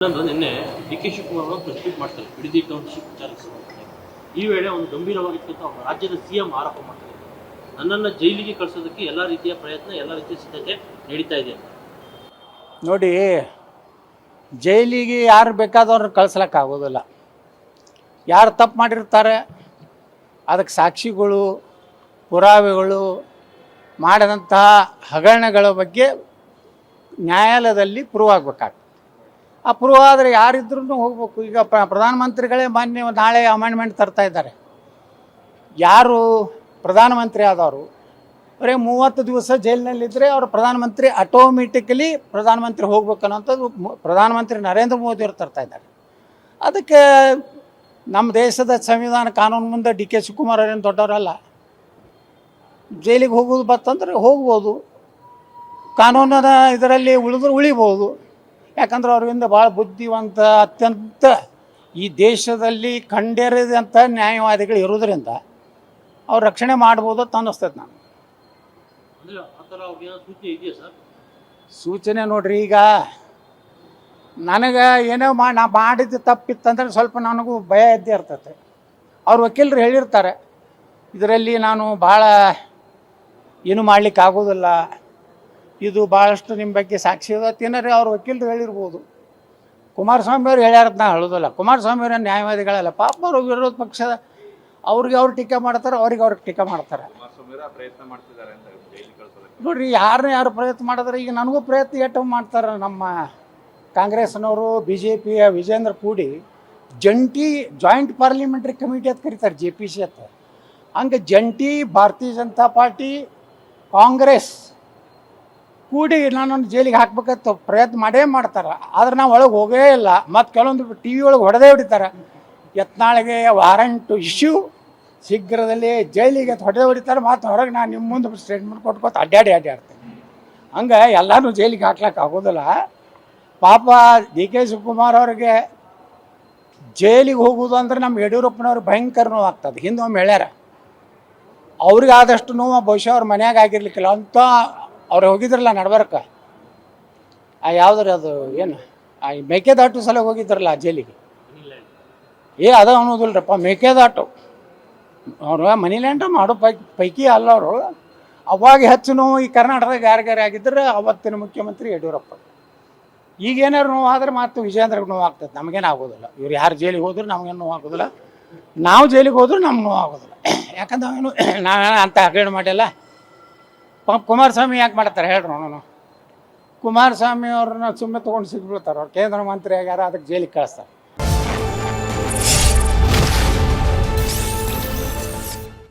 ಇನ್ನೊಂದು ನಿನ್ನೆ D K Shivakumar ಅವರು ಪ್ರೆಸ್ ಮೀಟ್ ಮಾಡ್ತಾರೆ ಬಿಡದಿ ಟೌನ್ಶಿಪ್ ವಿಚಾರಕ್ಕೆ ಸಂಬಂಧಪಟ್ಟ ಈ ವೇಳೆ ಒಂದು ಗಂಭೀರವಾಗಿರ್ತಂತ ರಾಜ್ಯದ ಸಿಎಂ ಆರೋಪ ಮಾಡ್ತಾರೆ. ನನ್ನನ್ನು ಜೈಲಿಗೆ ಕಳಿಸೋದಕ್ಕೆ ಎಲ್ಲ ರೀತಿಯ ಪ್ರಯತ್ನ ಎಲ್ಲ ರೀತಿಯ ಸಿದ್ಧತೆ ನಡೀತಾ ಇದೆ. ನೋಡಿ, ಜೈಲಿಗೆ ಯಾರು ಬೇಕಾದವ್ರನ್ನ ಕಳಿಸ್ಲಿಕ್ಕಾಗೋದಿಲ್ಲ. ಯಾರು ತಪ್ಪು ಮಾಡಿರ್ತಾರೆ ಅದಕ್ಕೆ ಸಾಕ್ಷಿಗಳು, ಪುರಾವೆಗಳು, ಮಾಡಿದಂತಹ ಹಗರಣಗಳ ಬಗ್ಗೆ ನ್ಯಾಯಾಲಯದಲ್ಲಿ ಪ್ರೂವ್ ಆಗಬೇಕಾಗ್ತದೆ. ಆ ಪ್ರೂವ್ ಆದರೆ ಯಾರಿದ್ರೂ ಹೋಗ್ಬೇಕು. ಈಗ ಪ್ರಧಾನಮಂತ್ರಿಗಳೇ ನಾಳೆ ಅಮೆಂಡ್ಮೆಂಟ್ ತರ್ತಾ ಇದ್ದಾರೆ. ಯಾರು ಪ್ರಧಾನಮಂತ್ರಿ ಆದವರು ಬರೀ 30 ದಿವಸ ಜೈಲಿನಲ್ಲಿದ್ದರೆ ಅವರು ಪ್ರಧಾನಮಂತ್ರಿ ಆಟೋಮೆಟಿಕಲಿ ಪ್ರಧಾನಮಂತ್ರಿ ಹೋಗ್ಬೇಕನ್ನೋಂಥದ್ದು ಪ್ರಧಾನಮಂತ್ರಿ ನರೇಂದ್ರ ಮೋದಿಯವರು ತರ್ತಾ ಇದ್ದಾರೆ. ಅದಕ್ಕೆ ನಮ್ಮ ದೇಶದ ಸಂವಿಧಾನ ಕಾನೂನು ಮುಂದೆ ಡಿ ಕೆ ಶಿವಕುಮಾರ್ ಅವರೇನು ದೊಡ್ಡವರಲ್ಲ. ಜೈಲಿಗೆ ಹೋಗೋದು ಬರ್ತಂದ್ರೆ ಹೋಗ್ಬೋದು, ಕಾನೂನಿನ ಇದರಲ್ಲಿ ಉಳಿಬೋದು. ಯಾಕಂದ್ರೆ ಅವರಿಂದ ಭಾಳ ಬುದ್ಧಿವಂತ, ಅತ್ಯಂತ ಈ ದೇಶದಲ್ಲಿ ಕಂಡೇರಿದಂಥ ನ್ಯಾಯವಾದಿಗಳು ಇರೋದ್ರಿಂದ ಅವ್ರು ರಕ್ಷಣೆ ಮಾಡ್ಬೋದು ಅಂತ ಅನ್ನಿಸ್ತೈತೆ. ನಾನು ಸೂಚನೆ ನೋಡ್ರಿ, ಈಗ ನನಗೆ ಏನೋ ನಾ ಮಾಡಿದ್ದು ತಪ್ಪಿತ್ತಂದ್ರೆ ಸ್ವಲ್ಪ ನನಗೂ ಭಯ ಇದ್ದೇ ಇರ್ತೈತೆ. ಅವ್ರ ವಕೀಲರು ಹೇಳಿರ್ತಾರೆ ಇದರಲ್ಲಿ ನಾನು ಭಾಳ ಏನು ಮಾಡ್ಲಿಕ್ಕೆ ಆಗೋದಿಲ್ಲ, ಇದು ಭಾಳಷ್ಟು ನಿಮ್ಮ ಬಗ್ಗೆ ಸಾಕ್ಷಿ ಇರತ್ತೆ ಏನಾರೇ ಅವ್ರ ವಕೀಲರು ಹೇಳಿರ್ಬೋದು. ಕುಮಾರಸ್ವಾಮಿ ಅವ್ರು ಹೇಳ್ಯಾರದು ನಾ ಹೇಳೋದಿಲ್ಲ. ಕುಮಾರಸ್ವಾಮಿ ಅವ್ರ ನ್ಯಾಯವಾದಿಗಳಲ್ಲ, ಪಾಪ ಅವರು ವಿರೋಧ ಪಕ್ಷದ ಅವ್ರಿಗೆ ಅವ್ರು ಟೀಕೆ ಮಾಡ್ತಾರೆ, ಅವ್ರಿಗೆ ಟೀಕೆ ಮಾಡ್ತಾರೆ. ನೋಡ್ರಿ, ಯಾರು ಪ್ರಯತ್ನ ಮಾಡಿದ್ರೆ ಈಗ ನನಗೂ ಪ್ರಯತ್ನ ಎಷ್ಟು ಮಾಡ್ತಾರೆ. ನಮ್ಮ ಕಾಂಗ್ರೆಸ್ನವರು BJPಯ ವಿಜೇಂದ್ರ ಕೂಡಿ ಜಾಯಿಂಟ್ ಪಾರ್ಲಿಮೆಂಟ್ರಿ ಕಮಿಟಿ ಅಂತ ಕರೀತಾರೆ, JPC ಅಂತ. ಹಂಗೆ ಜಂಟಿ ಭಾರತೀಯ ಜನತಾ ಪಾರ್ಟಿ ಕಾಂಗ್ರೆಸ್ ಕೂಡಿ ನಾನೊಂದು ಜೈಲಿಗೆ ಹಾಕ್ಬೇಕಂತ ಪ್ರಯತ್ನ ಮಾಡೇ ಮಾಡ್ತಾರೆ. ಆದ್ರೆ ನಾವು ಒಳಗೆ ಹೋಗೇ ಇಲ್ಲ. ಮತ್ತು ಕೆಲವೊಂದು TV ಒಳಗೆ ಹೊಡೆದೇ ಹೊಡಿತಾರೆ. ಯತ್ನಾಳಿಗೆ ವಾರಂಟ್ ಇಶ್ಯೂ, ಶೀಘ್ರದಲ್ಲಿ ಜೈಲಿಗೆ ಹೊಡೆದೇ ಹೊಡಿತಾರೆ. ಮತ್ತು ಹೊರಗೆ ನಾನು ನಿಮ್ಮ ಮುಂದೆ ಸ್ಟೇಟ್ಮೆಂಟ್ ಕೊಟ್ಕೊತ ಅಡ್ಡಾಡ್ತೇನೆ. ಹಂಗೆ ಎಲ್ಲರೂ ಜೈಲಿಗೆ ಹಾಕ್ಲಿಕ್ಕೆ ಆಗೋದಿಲ್ಲ. ಪಾಪ ಡಿ ಕೆ ಶಿವಕುಮಾರ್ ಅವ್ರಿಗೆ ಜೈಲಿಗೆ ಹೋಗೋದು ಅಂದ್ರೆ ನಮ್ಮ ಯಡಿಯೂರಪ್ಪನವ್ರಿಗೆ ಭಯಂಕರ ನೋವಾಗ್ತದೆ. ಹಿಂದೊಮ್ಮೆ ಹೇಳ್ಯಾರ, ಅವ್ರಿಗೆ ಆದಷ್ಟು ನೋವು ಬಹುಶಃ ಅವ್ರ ಮನ್ಯಾಗ ಆಗಿರ್ಲಿಕ್ಕಿಲ್ಲ ಅಂತ. ಅವ್ರು ಹೋಗಿದ್ರಲ್ಲ ನಡ್ಬರ್ಕ, ಯಾವುದ್ರ ಅದು ಏನು ಮೇಕೆದಾಟು ಸಲ ಹೋಗಿದ್ರಲ್ಲ ಜೈಲಿಗೆ. ಅದು ಅನ್ನೋದಿಲ್ಲರಪ್ಪ, ಮೇಕೆದಾಟು ಅವರು ಮನಿಲ್ಯಾಂಡ್ರ ಮಾಡೋ ಪೈಕಿ ಅಲ್ಲ. ಅವರು ಅವಾಗ ಹೆಚ್ಚು ನೋವು ಈ ಕರ್ನಾಟಕದಾಗ ಯಾರಿಗಾರು ಆಗಿದ್ರೆ ಅವತ್ತಿನ ಮುಖ್ಯಮಂತ್ರಿ ಯಡಿಯೂರಪ್ಪ. ಈಗೇನಾರು ನೋವು ಆದರೆ ಮತ್ತು ವಿಜೇಂದ್ರಗೆ ನೋವು ಆಗ್ತದೆ, ನಮಗೇನು ಆಗೋದಿಲ್ಲ. ಇವ್ರು ಯಾರು ಜೈಲಿಗೆ ಹೋದ್ರು ನಮಗೇನು ನೋವು ಆಗೋದಿಲ್ಲ, ನಾವು ಜೈಲಿಗೆ ಹೋದ್ರೂ ನಮ್ಗೆ ನೋವು ಆಗೋದಿಲ್ಲ. ಯಾಕಂದ್ರೆ ನಾವೇನು ಅಂತ ಹಗರಣ ಮಾಡಿಲ್ಲ. ಕುಮಾರಸ್ವಾಮಿ ಯಾಕೆ ಮಾಡ್ತಾರೆ ಹೇಳ್ರಿ ನೋಡೋಣ. ಕುಮಾರಸ್ವಾಮಿ ಅವ್ರನ್ನ ಸುಮ್ಮನೆ ತೊಗೊಂಡು ಸಿಗ್ಬಿಡ್ತಾರೆ. ಅವ್ರು ಕೇಂದ್ರ ಮಂತ್ರಿ ಆಗ್ಯಾರ, ಅದಕ್ಕೆ ಜೈಲಿಗೆ ಕಳಿಸ್ತಾರೆ.